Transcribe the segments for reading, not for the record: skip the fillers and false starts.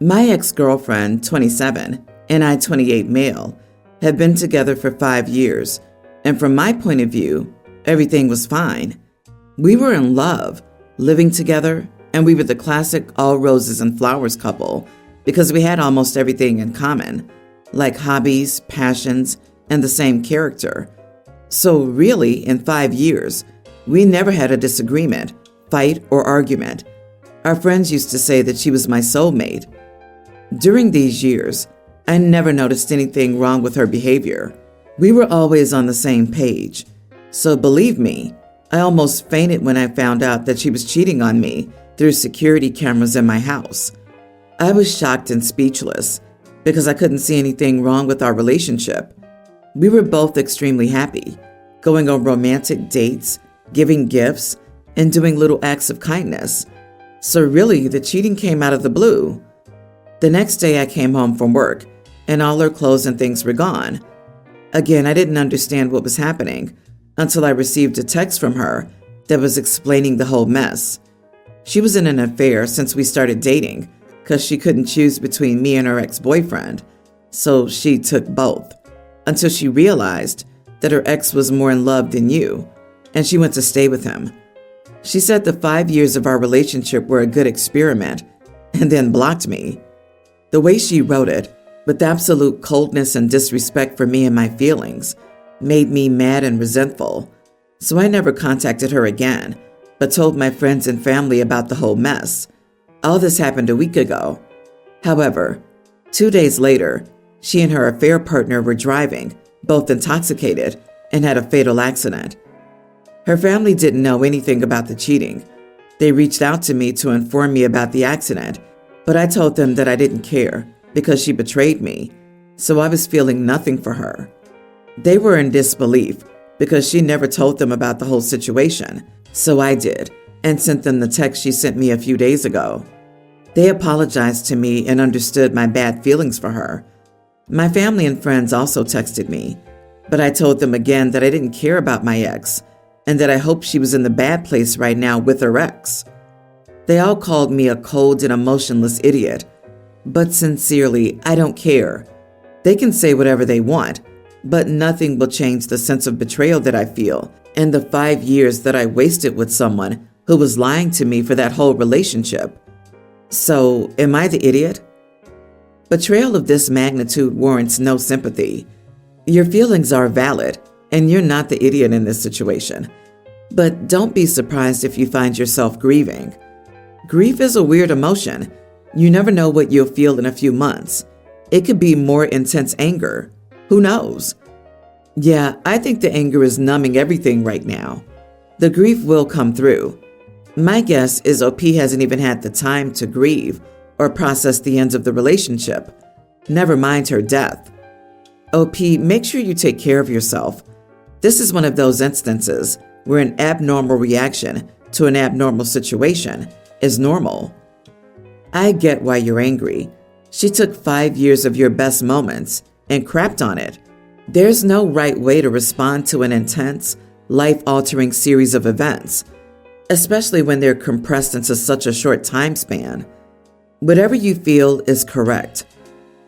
My ex-girlfriend, 27, and I, 28 male, had been together for 5 years, and from my point of view, everything was fine. We were in love, living together, and we were the classic all roses and flowers couple because we had almost everything in common, like hobbies, passions, and the same character. So really, in 5 years, we never had a disagreement, fight, or argument. Our friends used to say that she was my soulmate. During these years, I never noticed anything wrong with her behavior. We were always on the same page. So believe me, I almost fainted when I found out that she was cheating on me through security cameras in my house. I was shocked and speechless because I couldn't see anything wrong with our relationship. We were both extremely happy, going on romantic dates, giving gifts, and doing little acts of kindness. So really, the cheating came out of the blue. The next day I came home from work, and all her clothes and things were gone. Again, I didn't understand what was happening until I received a text from her that was explaining the whole mess. She was in an affair since we started dating because she couldn't choose between me and her ex-boyfriend, so she took both, until she realized that her ex was more in love than you, and she went to stay with him. She said the 5 years of our relationship were a good experiment, and then blocked me. The way she wrote it, with absolute coldness and disrespect for me and my feelings, made me mad and resentful. So I never contacted her again, but told my friends and family about the whole mess. All this happened a week ago. However, 2 days later, she and her affair partner were driving, both intoxicated, and had a fatal accident. Her family didn't know anything about the cheating. They reached out to me to inform me about the accident, but I told them that I didn't care because she betrayed me, so I was feeling nothing for her. They were in disbelief because she never told them about the whole situation, so I did, and sent them the text she sent me a few days ago. They apologized to me and understood my bad feelings for her. My family and friends also texted me, but I told them again that I didn't care about my ex and that I hoped she was in the bad place right now with her ex. They all called me a cold and emotionless idiot, but sincerely, I don't care. They can say whatever they want, but nothing will change the sense of betrayal that I feel and the 5 years that I wasted with someone who was lying to me for that whole relationship. So, am I the idiot? Betrayal of this magnitude warrants no sympathy. Your feelings are valid, and you're not the idiot in this situation. But don't be surprised if you find yourself grieving. Grief is a weird emotion. You never know what you'll feel in a few months. It could be more intense anger. Who knows? Yeah, I think the anger is numbing everything right now. The grief will come through. My guess is OP hasn't even had the time to grieve or process the end of the relationship, never mind her death. OP, make sure you take care of yourself. This is one of those instances where an abnormal reaction to an abnormal situation is normal. I get why you're angry. She took 5 years of your best moments and crapped on it. There's no right way to respond to an intense, life-altering series of events, especially when they're compressed into such a short time span. Whatever you feel is correct.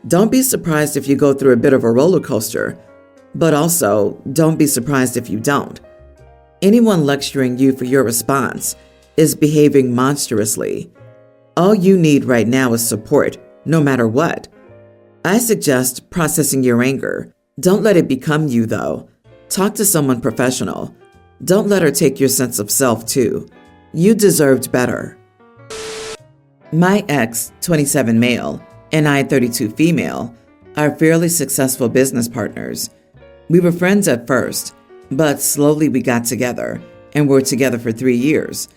Don't be surprised if you go through a bit of a roller coaster, but also don't be surprised if you don't. Anyone lecturing you for your response is behaving monstrously. All you need right now is support, no matter what. I suggest processing your anger. Don't let it become you, though. Talk to someone professional. Don't let her take your sense of self, too. You deserved better. My ex, 27 male, and I, 32 female, are fairly successful business partners. We were friends at first, but slowly we got together and were together for 3 years.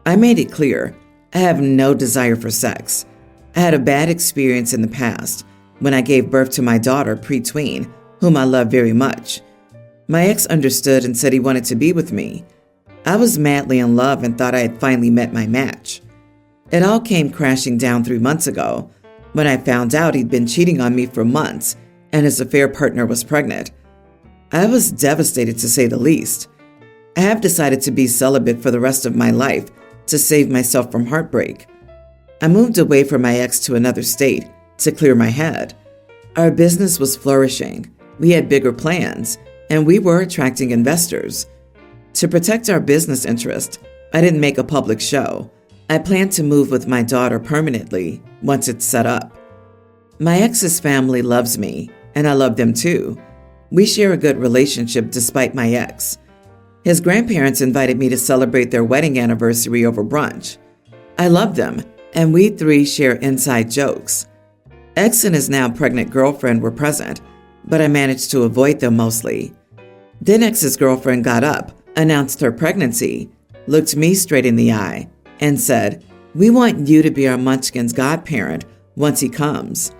I made it clear I have no desire for sex. I had a bad experience in the past when I gave birth to my daughter pre-tween, whom I love very much. My ex understood and said he wanted to be with me. I was madly in love and thought I had finally met my match. It all came crashing down 3 months ago when I found out he'd been cheating on me for months and his affair partner was pregnant. I was devastated, to say the least. I have decided to be celibate for the rest of my life to save myself from heartbreak. I moved away from my ex to another state to clear my head. Our business was flourishing. We had bigger plans, and we were attracting investors. To protect our business interest, I didn't make a public show. I planned to move with my daughter permanently once it's set up. My ex's family loves me, and I love them too. We share a good relationship despite my ex. His grandparents invited me to celebrate their wedding anniversary over brunch. I love them, and we three share inside jokes. Ex and his now pregnant girlfriend were present, but I managed to avoid them mostly. Then ex's girlfriend got up, announced her pregnancy, looked me straight in the eye, and said, "We want you to be our Munchkin's godparent once he comes."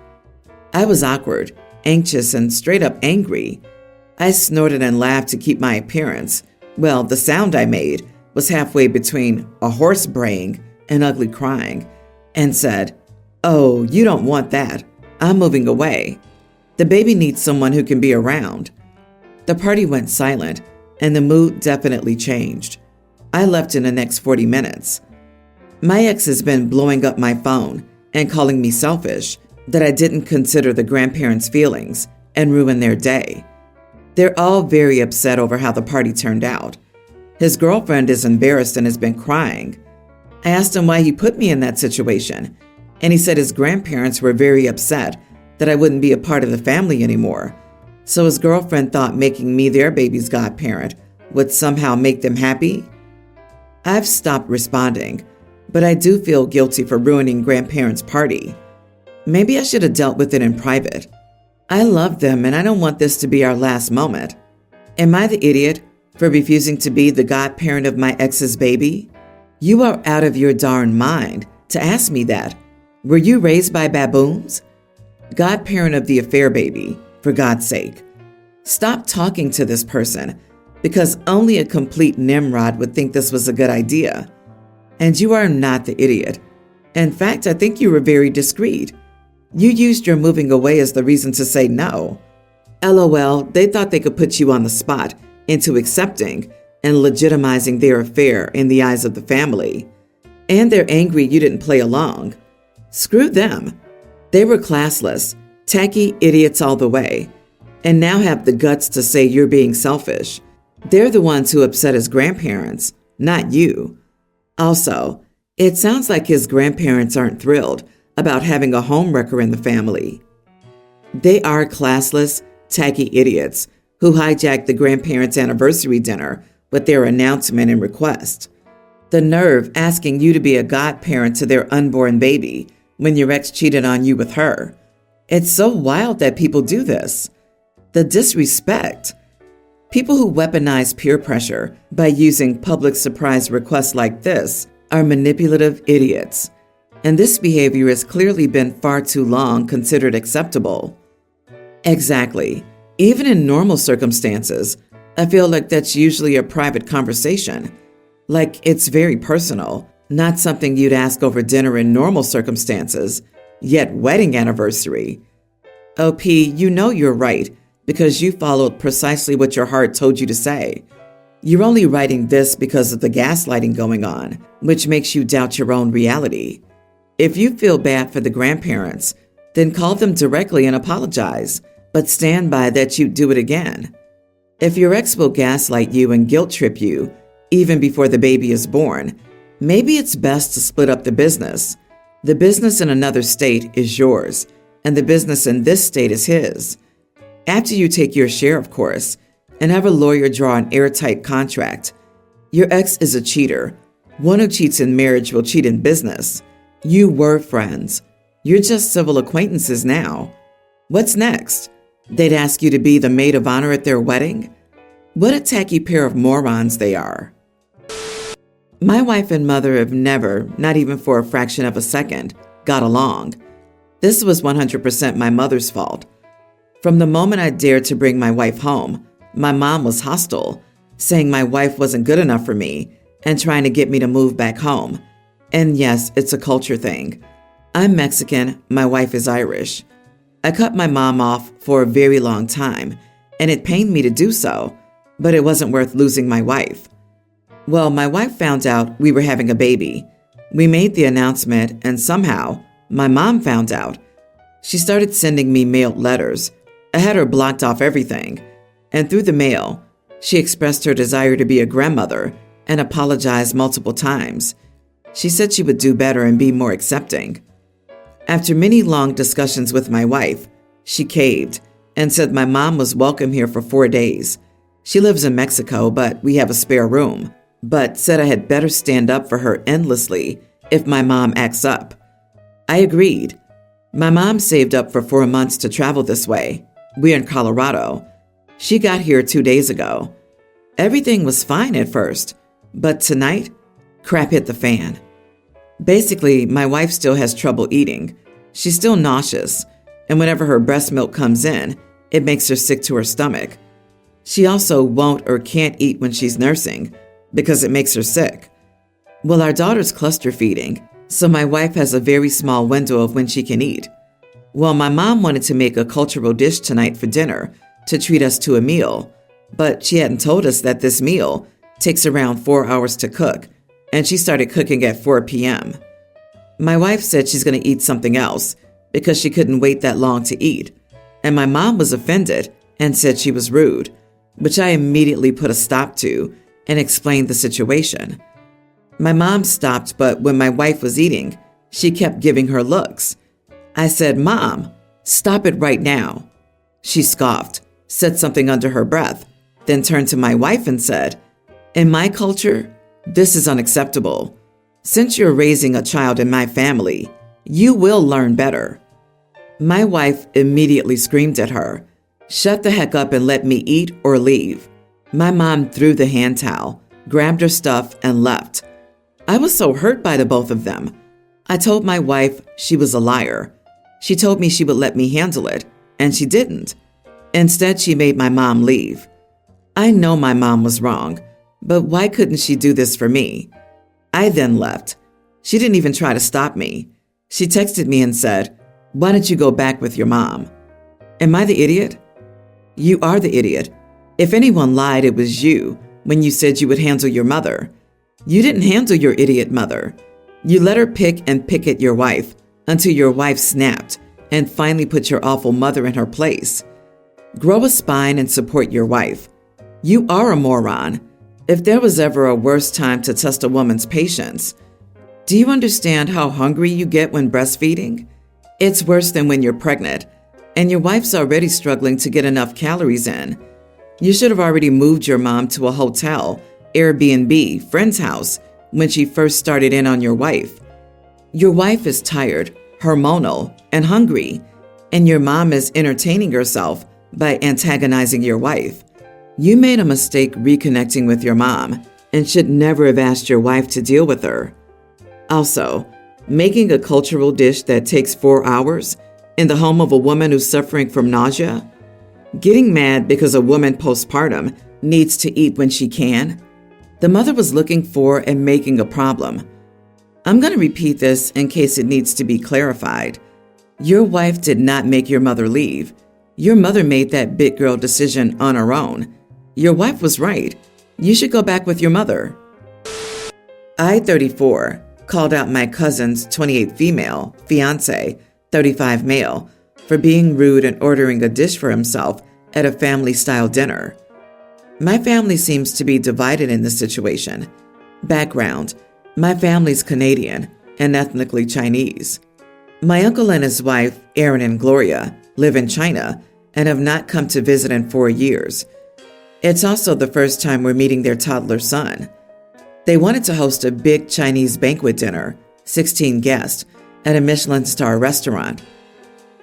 I was awkward, anxious, and straight up angry. I snorted and laughed to keep my appearance. Well, the sound I made was halfway between a horse braying and ugly crying, and said, "Oh, you don't want that. I'm moving away. The baby needs someone who can be around." The party went silent, and the mood definitely changed. I left in the next 40 minutes. My ex has been blowing up my phone and calling me selfish, that I didn't consider the grandparents' feelings and ruin their day. They're all very upset over how the party turned out. His girlfriend is embarrassed and has been crying. I asked him why he put me in that situation, and he said his grandparents were very upset that I wouldn't be a part of the family anymore, so his girlfriend thought making me their baby's godparent would somehow make them happy. I've stopped responding, but I do feel guilty for ruining grandparents' party. Maybe I should have dealt with it in private. I love them, and I don't want this to be our last moment. Am I the idiot for refusing to be the godparent of my ex's baby? You are out of your darn mind to ask me that. Were you raised by baboons? Godparent of the affair baby, for God's sake. Stop talking to this person, because only a complete Nimrod would think this was a good idea. And you are not the idiot. In fact, I think you were very discreet. You used your moving away as the reason to say no. LOL, they thought they could put you on the spot into accepting and legitimizing their affair in the eyes of the family. And they're angry you didn't play along. Screw them. They were classless, tacky idiots all the way, and now have the guts to say you're being selfish. They're the ones who upset his grandparents, not you. Also, it sounds like his grandparents aren't thrilled about having a homewrecker in the family. They are classless, tacky idiots who hijacked the grandparents' anniversary dinner with their announcement and request. The nerve asking you to be a godparent to their unborn baby when your ex cheated on you with her. It's so wild that people do this. The disrespect. People who weaponize peer pressure by using public surprise requests like this are manipulative idiots. And this behavior has clearly been far too long considered acceptable. Exactly. Even in normal circumstances, I feel like that's usually a private conversation. Like it's very personal, not something you'd ask over dinner in normal circumstances, yet wedding anniversary. OP, you know you're right because you followed precisely what your heart told you to say. You're only writing this because of the gaslighting going on, which makes you doubt your own reality. If you feel bad for the grandparents, then call them directly and apologize, but stand by that you'd do it again. If your ex will gaslight you and guilt trip you, even before the baby is born, maybe it's best to split up the business. The business in another state is yours, and the business in this state is his. After you take your share, of course, and have a lawyer draw an airtight contract. Your ex is a cheater. One who cheats in marriage will cheat in business. You were friends. You're just civil acquaintances now. What's next? They'd ask you to be the maid of honor at their wedding? What a tacky pair of morons they are. My wife and mother have never, not even for a fraction of a second, got along. This was 100% my mother's fault. From the moment I dared to bring my wife home, my mom was hostile, saying my wife wasn't good enough for me and trying to get me to move back home. And yes, it's a culture thing. I'm Mexican, my wife is Irish. I cut my mom off for a very long time, and it pained me to do so, but it wasn't worth losing my wife. Well, my wife found out we were having a baby. We made the announcement, and somehow my mom found out. She started sending me mailed letters. I had her blocked off everything. And through the mail, she expressed her desire to be a grandmother and apologized multiple times. She said she would do better and be more accepting. After many long discussions with my wife, she caved and said my mom was welcome here for 4 days. She lives in Mexico, but we have a spare room, but said I had better stand up for her endlessly if my mom acts up. I agreed. My mom saved up for 4 months to travel this way. We're in Colorado. She got here 2 days ago. Everything was fine at first, but tonight, crap hit the fan. Basically, my wife still has trouble eating. She's still nauseous, and whenever her breast milk comes in, it makes her sick to her stomach. She also won't or can't eat when she's nursing because it makes her sick. Well, our daughter's cluster feeding, so my wife has a very small window of when she can eat. Well, my mom wanted to make a cultural dish tonight for dinner to treat us to a meal, but she hadn't told us that this meal takes around 4 hours to cook, and she started cooking at 4 p.m. My wife said she's going to eat something else because she couldn't wait that long to eat, and my mom was offended and said she was rude, which I immediately put a stop to and explained the situation. My mom stopped, but when my wife was eating, she kept giving her looks. I said, "Mom, stop it right now." She scoffed, said something under her breath, then turned to my wife and said, "In my culture, this is unacceptable. Since you're raising a child in my family, you will learn better." My wife immediately screamed at her, "Shut the heck up and let me eat or leave." My mom threw the hand towel, grabbed her stuff, and left. I was so hurt by the both of them. I told my wife she was a liar. She told me she would let me handle it, and she didn't. Instead, she made my mom leave. I know my mom was wrong, but why couldn't she do this for me? I then left. She didn't even try to stop me. She texted me and said, "Why don't you go back with your mom?" Am I the idiot? You are the idiot. If anyone lied, it was you when you said you would handle your mother. You didn't handle your idiot mother. You let her pick and pick at your wife until your wife snapped and finally put your awful mother in her place. Grow a spine and support your wife. You are a moron. If there was ever a worse time to test a woman's patience, do you understand how hungry you get when breastfeeding? It's worse than when you're pregnant, and your wife's already struggling to get enough calories in. You should have already moved your mom to a hotel, Airbnb, friend's house when she first started in on your wife. Your wife is tired, hormonal, and hungry, and your mom is entertaining herself by antagonizing your wife. You made a mistake reconnecting with your mom and should never have asked your wife to deal with her. Also, making a cultural dish that takes 4 hours in the home of a woman who's suffering from nausea? Getting mad because a woman postpartum needs to eat when she can? The mother was looking for and making a problem. I'm going to repeat this in case it needs to be clarified. Your wife did not make your mother leave. Your mother made that big girl decision on her own. Your wife was right. You should go back with your mother. I, 34, called out my cousin's 28 female, fiance, 35 male, for being rude and ordering a dish for himself at a family-style dinner. My family seems to be divided in this situation. Background: my family's Canadian and ethnically Chinese. My uncle and his wife, Aaron and Gloria, live in China and have not come to visit in 4 years. It's also the first time we're meeting their toddler son. They wanted to host a big Chinese banquet dinner, 16 guests, at a Michelin star restaurant.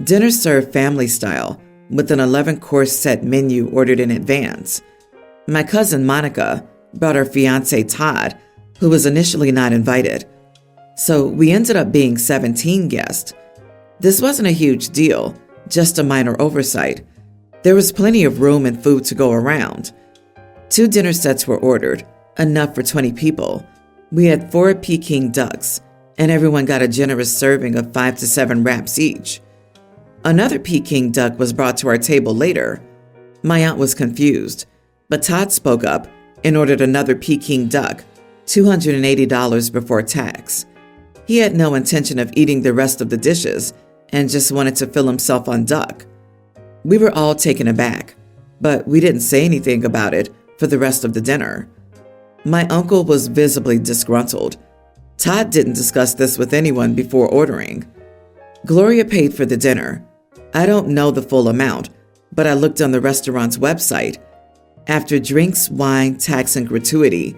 Dinner served family style with an 11-course set menu ordered in advance. My cousin Monica brought her fiance Todd, who was initially not invited. So we ended up being 17 guests. This wasn't a huge deal, just a minor oversight. There was plenty of room and food to go around. 2 dinner sets were ordered, enough for 20 people. We had 4 Peking ducks, and everyone got a generous serving of 5 to 7 wraps each. Another Peking duck was brought to our table later. My aunt was confused, but Todd spoke up and ordered another Peking duck, $280 before tax. He had no intention of eating the rest of the dishes and just wanted to fill himself on duck. We were all taken aback, but we didn't say anything about it for the rest of the dinner. My uncle was visibly disgruntled. Todd didn't discuss this with anyone before ordering. Gloria paid for the dinner. I don't know the full amount, but I looked on the restaurant's website. After drinks, wine, tax, and gratuity,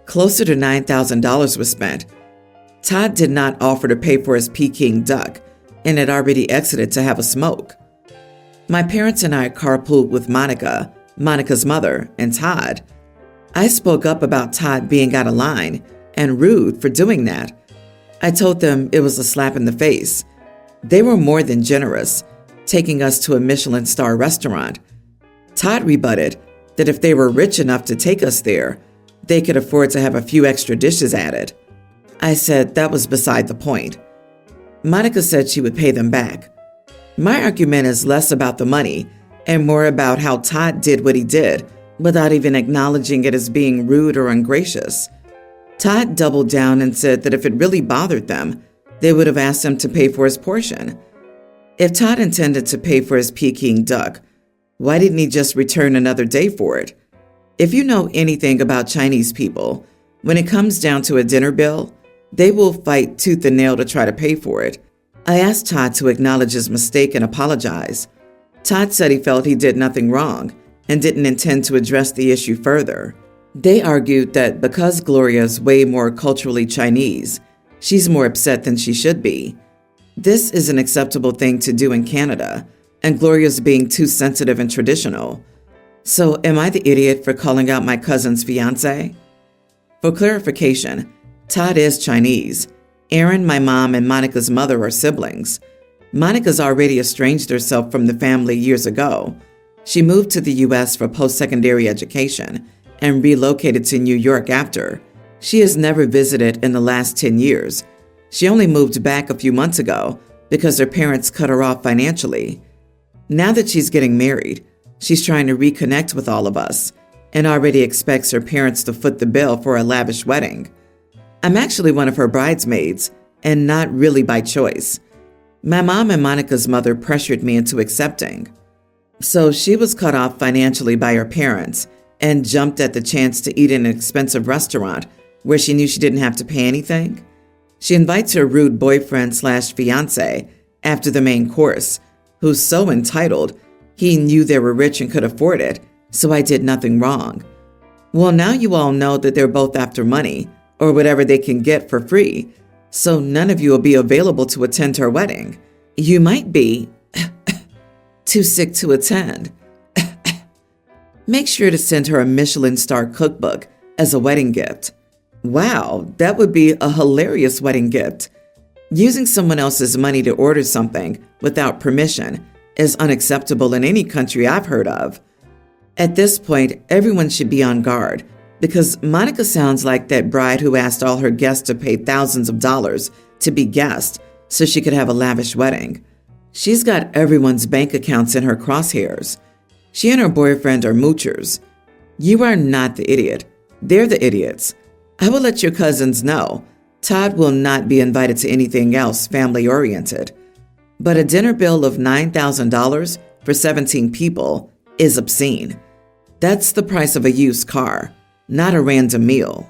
closer to $9,000 was spent. Todd did not offer to pay for his Peking duck and had already exited to have a smoke. My parents and I carpooled with Monica, Monica's mother, and Todd. I spoke up about Todd being out of line and rude for doing that. I told them it was a slap in the face. They were more than generous, taking us to a Michelin star restaurant. Todd rebutted that if they were rich enough to take us there, they could afford to have a few extra dishes added. I said that was beside the point. Monica said she would pay them back. My argument is less about the money and more about how Todd did what he did without even acknowledging it as being rude or ungracious. Todd doubled down and said that if it really bothered them, they would have asked him to pay for his portion. If Todd intended to pay for his Peking duck, why didn't he just return another day for it? If you know anything about Chinese people, when it comes down to a dinner bill, they will fight tooth and nail to try to pay for it. I asked Todd to acknowledge his mistake and apologize. Todd said he felt he did nothing wrong and didn't intend to address the issue further. They argued that because Gloria is way more culturally Chinese, she's more upset than she should be. This is an acceptable thing to do in Canada, and Gloria's being too sensitive and traditional. So am I the idiot for calling out my cousin's fiancé? For clarification, Todd is Chinese. Aaron, my mom, and Monica's mother are siblings. Monica's already estranged herself from the family years ago. She moved to the U.S. for post-secondary education and relocated to New York after. She has never visited in the last 10 years. She only moved back a few months ago because her parents cut her off financially. Now that she's getting married, she's trying to reconnect with all of us and already expects her parents to foot the bill for a lavish wedding. I'm actually one of her bridesmaids, and not really by choice. My mom and Monica's mother pressured me into accepting. So she was cut off financially by her parents and jumped at the chance to eat in an expensive restaurant where she knew she didn't have to pay anything. She invites her rude boyfriend/fiancé after the main course, who's so entitled he knew they were rich and could afford it, so I did nothing wrong. Well, now you all know that they're both after money, or whatever they can get for free, so none of you will be available to attend her wedding. You might be too sick to attend. Make sure to send her a Michelin star cookbook as a wedding gift. Wow, that would be a hilarious wedding gift. Using someone else's money to order something without permission is unacceptable in any country I've heard of. At this point, everyone should be on guard, because Monica sounds like that bride who asked all her guests to pay thousands of dollars to be guests so she could have a lavish wedding. She's got everyone's bank accounts in her crosshairs. She and her boyfriend are moochers. You are not the idiot. They're the idiots. I will let your cousins know. Todd will not be invited to anything else family-oriented. But a dinner bill of $9,000 for 17 people is obscene. That's the price of a used car, not a random meal.